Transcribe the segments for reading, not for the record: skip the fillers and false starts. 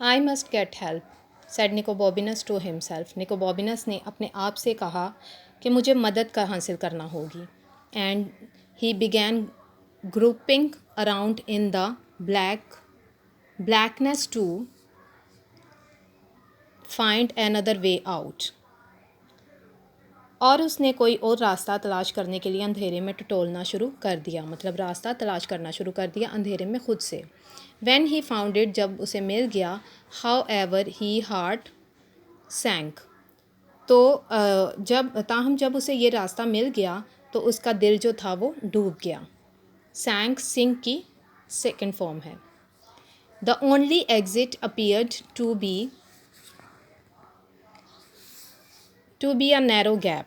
I must get help, said Nicobobinus to himself. Nicobobinus ने अपने आप से कहा कि मुझे मदद का हासिल करना होगी। And he began groping around in the blackness to find another way out. और उसने कोई और रास्ता तलाश करने के लिए अंधेरे में टटोलना शुरू कर दिया, मतलब रास्ता तलाश करना शुरू कर दिया अंधेरे में खुद से। व्हेन ही फाउंड इट, जब उसे मिल गया, हाउ एवर ही हार्ट सैंक, तो जब उसे ये रास्ता मिल गया तो उसका दिल जो था वो डूब गया। सैंक सिंक की सेकेंड फॉर्म है। The only exit appeared to be a narrow gap,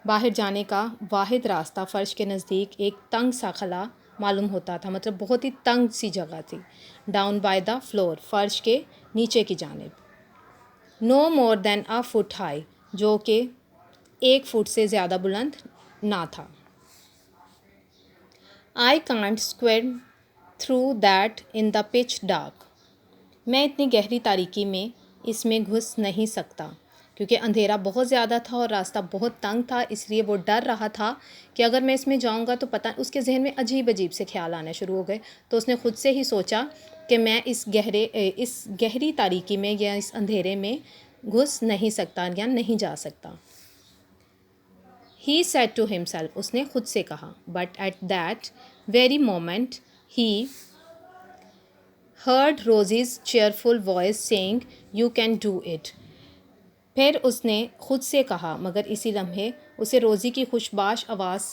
बाहर जाने का वाहिद रास्ता फर्श के नज़दीक एक तंग सा खला मालूम होता था, मतलब बहुत ही तंग सी जगह थी। डाउन बाय द फ्लोर, फर्श के नीचे की जानिब। No more than a foot high, जो कि 1 फुट से ज़्यादा बुलंद ना था। I can't squeeze through that in the pitch dark, मैं इतनी गहरी तारीकी में इसमें घुस नहीं सकता, क्योंकि अंधेरा बहुत ज़्यादा था और रास्ता बहुत तंग था। इसलिए वो डर रहा था कि अगर मैं इसमें जाऊंगा तो पता, उसके जहन में अजीब अजीब से ख्याल आने शुरू हो गए। तो उसने खुद से ही सोचा कि मैं इस गहरी तारीकी में या इस अंधेरे में घुस नहीं सकता या नहीं जा सकता। ही सेड टू हिमसेल्फ, उसने खुद से कहा। But at that very moment he heard Rosie's cheerful voice saying, "You can do it." फिर उसने खुद से कहा, मगर इसी लम्हे उसे रोज़ी की खुशबाश आवाज़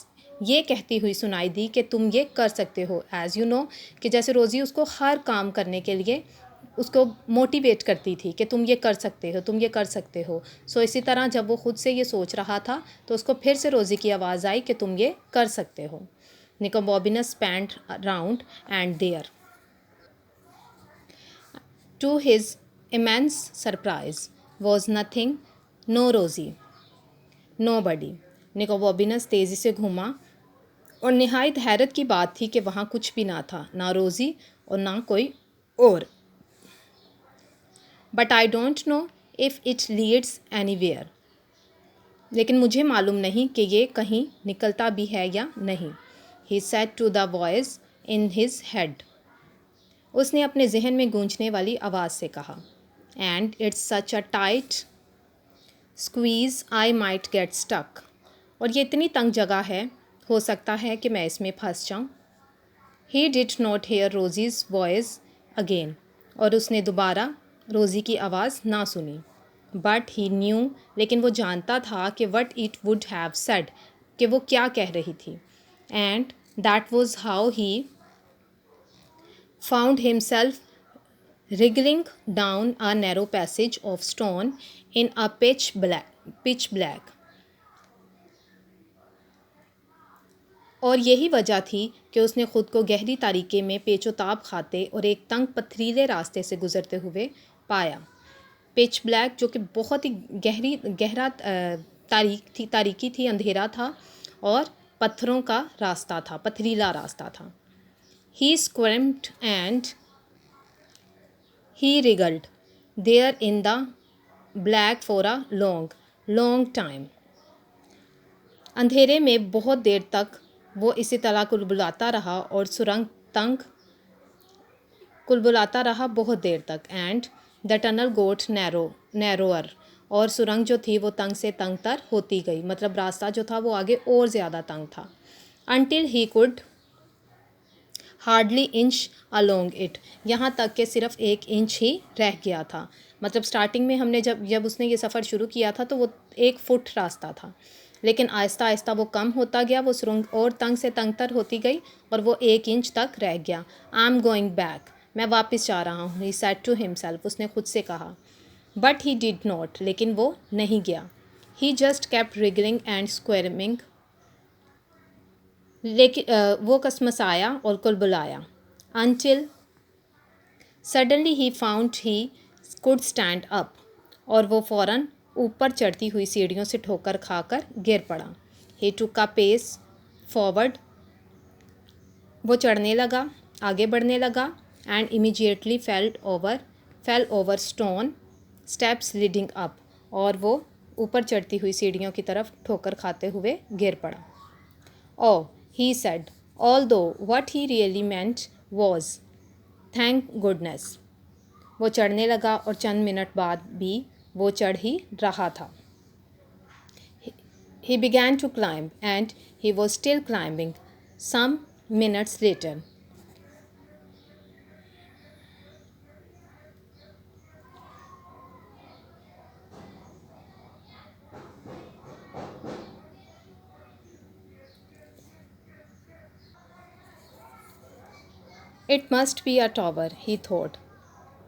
ये कहती हुई सुनाई दी कि तुम ये कर सकते हो। एज़ यू नो, कि जैसे रोज़ी उसको हर काम करने के लिए उसको मोटिवेट करती थी कि तुम ये कर सकते हो, तुम ये कर सकते हो। सो इसी तरह जब वो खुद से ये सोच रहा था तो उसको फिर से रोज़ी की आवाज़ आई कि तुम ये कर सकते हो। Nicobobinus pant round and there, to his immense surprise, was nothing, no Rosie, nobody. Nicobobinus तेज़ी से घूमा और निहायत हैरत की बात थी कि वहाँ कुछ भी ना था, ना रोज़ी और ना कोई और। But I don't know if it leads anywhere, लेकिन मुझे मालूम नहीं कि ये कहीं निकलता भी है या नहीं। He said to the voice in his head, उसने अपने जहन में गूंजने वाली आवाज़ से कहा। And it's such a tight squeeze I might get stuck, और ये इतनी तंग जगह है, हो सकता है कि मैं इसमें फंस जाऊँ। He did not hear Rosie's voice again, और उसने दोबारा रोज़ी की आवाज़ ना सुनी। बट ही न्यू, लेकिन वो जानता था कि what it would have said, कि वो क्या कह रही थी। And that was how he found himself wriggling down a narrow passage of stone in a pitch black. और यही वजह थी कि उसने ख़ुद को गहरी तारीकी में पेचोताब खाते और एक तंग पथरीले रास्ते से गुज़रते हुए पाया। पिच ब्लैक, जो कि बहुत ही गहरा तारीकी थी, अंधेरा था और पत्थरों का रास्ता था, पथरीला रास्ता था। He squirmed and he wriggled there in the black for a long time. अंधेरे में बहुत देर तक वो इसी तरह कुलबुलाता रहा और सुरंग तंग कुलबुलाता रहा बहुत देर तक। And the tunnel got narrower, और सुरंग जो थी वो तंग से तंग तर होती गई, मतलब रास्ता जो था वो आगे और ज़्यादा तंग था। Until he could hardly inch along it, यहाँ तक कि सिर्फ 1 इंच ही रह गया था। मतलब स्टार्टिंग में हमने जब उसने ये सफ़र शुरू किया था तो वो 1 फुट रास्ता था, लेकिन आहिस्ता आहिस्ता वो कम होता गया, वो सुरंग और तंग से तंग तर होती गई और वो 1 इंच तक रह गया। आई एम गोइंग बैक, मैं वापस जा रहा हूँ। ही सेड टू हिमसेल्फ, उसने खुद से कहा। बट ही डिड नॉट, लेकिन वो नहीं गया। He just kept wriggling and squirming, लेकिन वो कसमसाया और कुलबुलाया। Until suddenly he found he could stand up, और वो फ़ौरन ऊपर चढ़ती हुई सीढ़ियों से ठोकर खाकर गिर पड़ा। ही टुक अ पेस फॉरवर्ड, वो चढ़ने लगा, आगे बढ़ने लगा। and immediately fell over stone steps leading up, और वो ऊपर चढ़ती हुई सीढ़ियों की तरफ ठोकर खाते हुए गिर पड़ा. Oh, he said, although what he really meant was, thank goodness. वो चढ़ने लगा और चंद मिनट बाद भी वो चढ़ ही रहा था. He began to climb and he was still climbing. Some minutes later, it must be a tower, he thought.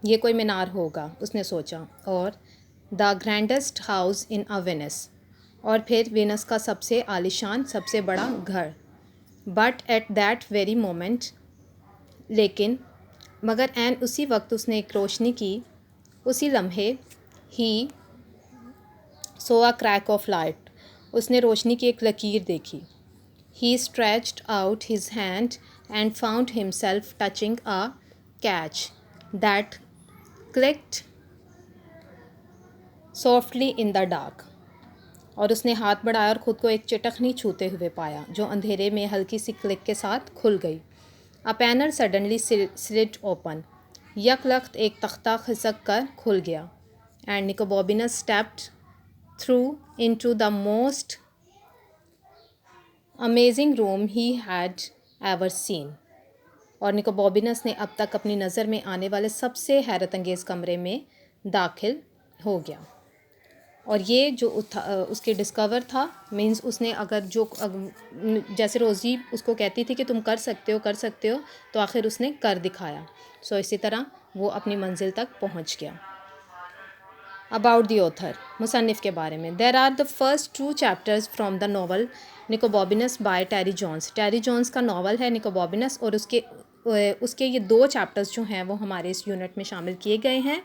ये कोई मीनार होगा, उसने सोचा. और the grandest house in a Venice. और फिर वेनस का सबसे आलिशान, सबसे बड़ा घर. But at that very moment, लेकिन मगर एन उसी वक्त उसने एक रोशनी की. उसी लम्हे he saw a crack of light. उसने रोशनी की एक लकीर देखी. He stretched out his hand and found himself touching a catch that clicked softly in the dark. और उसने हाथ बढ़ाया और ख़ुद को एक चटखनी छूते हुए पाया जो अंधेरे में हल्की सी क्लिक के साथ खुल गई. A panel suddenly slid open. यकलख्त एक तख्ता खिसक कर खुल गया. And Nicobobinus stepped through into the most amazing room he had ever seen. और निकोबोबिनस ने अब तक अपनी नज़र में आने वाले सबसे हैरत अंगेज़ कमरे में दाखिल हो गया. और ये जो उसके डिस्कवर था मीन्स उसने अगर जो जैसे रोज़ी उसको कहती थी कि तुम कर सकते हो तो आखिर उसने कर दिखाया. सो इसी तरह वो अपनी मंजिल तक पहुंच गया. अबाउट द ऑथर, मुसन्निफ़ के बारे में. There are the first 2 chapters from the novel Nicobobinus by Terry Jones. Terry Jones का नावल है निकोबोबिनस और उसके ये 2 चैप्टर्स जो हैं वो हमारे इस यूनिट में शामिल किए गए हैं.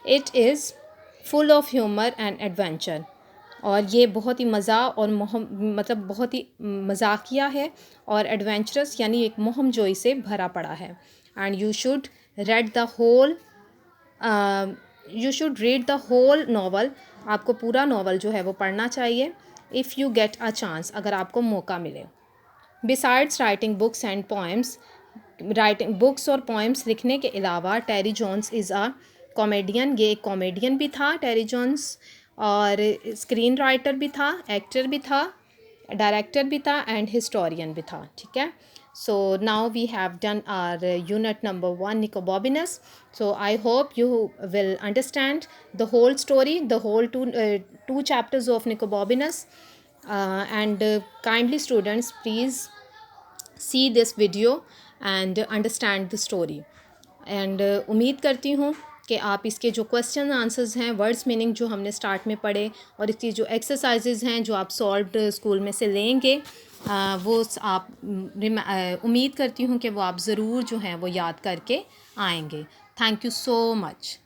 It is full of humour and adventure. और ये बहुत ही मज़ा और मतलब बहुत ही मजाकिया है और एडवेंचरस यानी एक मुहम जोई से भरा पड़ा है. And you should read the whole novel. आपको पूरा नावल जो है वो पढ़ना चाहिए. If you get a chance, अगर आपको मौका मिले. Besides writing books and poems, writing books और पोएम्स लिखने के अलावा Terry Jones is a comedian. ये एक कॉमेडियन भी था टेरी जॉन्स, और स्क्रीन राइटर भी था, एक्टर भी था, डायरेक्टर भी था एंड हिस्टोरियन भी था. ठीक है. So now we have done our unit number 1 Nicobobinus. So I hope you will understand the whole story, the whole two chapters of Nicobobinus. And kindly students, please see this video and understand the story. And उम्मीद करती हूँ कि आप इसके जो question answers हैं, words meaning जो हमने स्टार्ट में पढ़े और इसकी जो एक्सरसाइजेज़ हैं जो आप सॉल्व्ड स्कूल में से लेंगे, वो आप उम्मीद करती हूँ कि वो आप ज़रूर जो हैं वो याद करके आएंगे. Thank you so much.